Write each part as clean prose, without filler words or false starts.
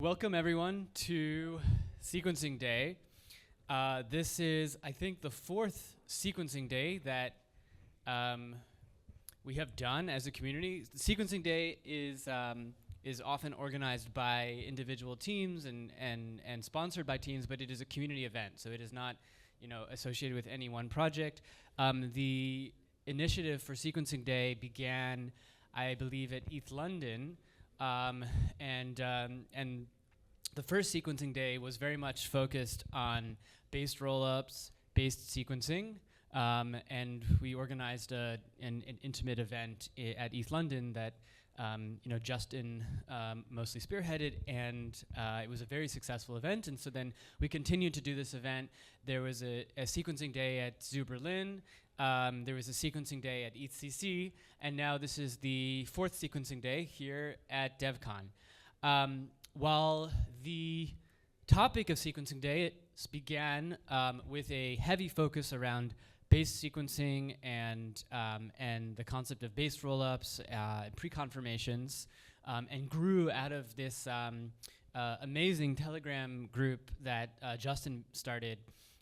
Welcome everyone to Sequencing Day. This is, I think, the fourth Sequencing Day that we have done as a community. Sequencing Day is often organized by individual teams and sponsored by teams, but it is a community event, so it is not, associated with any one project. The initiative for Sequencing Day began, I believe, at ETH London. And the first Sequencing Day was very much focused on based rollups, based sequencing, and we organized an intimate event at ETH London that Justin mostly spearheaded, and it was a very successful event. And so then we continued to do this event. There was a Sequencing Day at Zoo Berlin. There was a Sequencing Day at ETHCC, and now this is the fourth Sequencing Day here at Devcon. While the topic of Sequencing Day began with a heavy focus around base sequencing and the concept of base rollups, pre-conformations, and grew out of this amazing Telegram group that Justin started.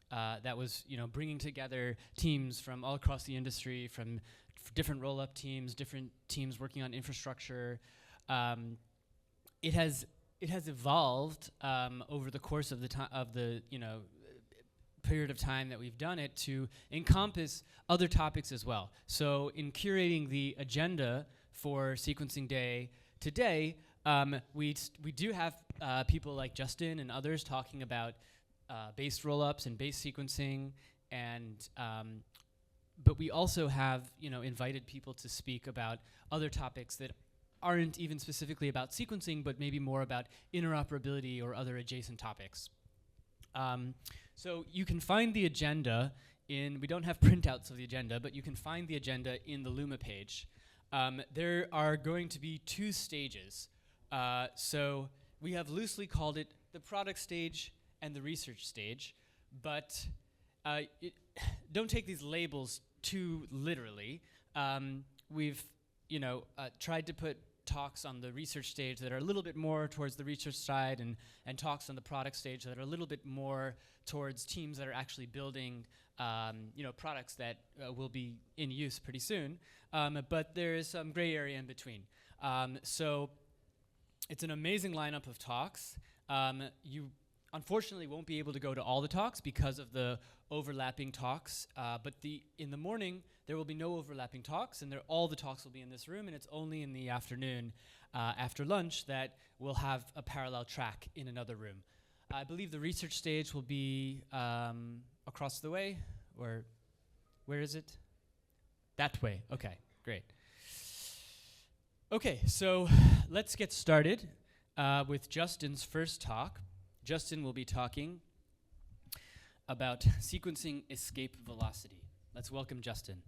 That was, bringing together teams from all across the industry, from different roll-up teams, different teams working on infrastructure. It has evolved over the course of the period of time that we've done it to encompass other topics as well. So in curating the agenda for Sequencing Day today, we do have people like Justin and others talking about base rollups and base sequencing, and but we also have invited people to speak about other topics that aren't even specifically about sequencing, but maybe more about interoperability or other adjacent topics. So you can find the agenda we don't have printouts of the agenda, but you can find the agenda in the Luma page. There are going to be two stages. So we have loosely called it the product stage and the research stage, but don't take these labels too literally. We've tried to put talks on the research stage that are a little bit more towards the research side, and talks on the product stage that are a little bit more towards teams that are actually building products that will be in use pretty soon. But there is some gray area in between. So it's an amazing lineup of talks. You unfortunately won't be able to go to all the talks because of the overlapping talks, but in the morning there will be no overlapping talks, and all the talks will be in this room, and it's only in the afternoon after lunch that we'll have a parallel track in another room. I believe the research stage will be across the way, or where is it? That way. Okay, great. Okay, so let's get started with Justin's first talk. Justin will be talking about sequencing escape velocity. Let's welcome Justin.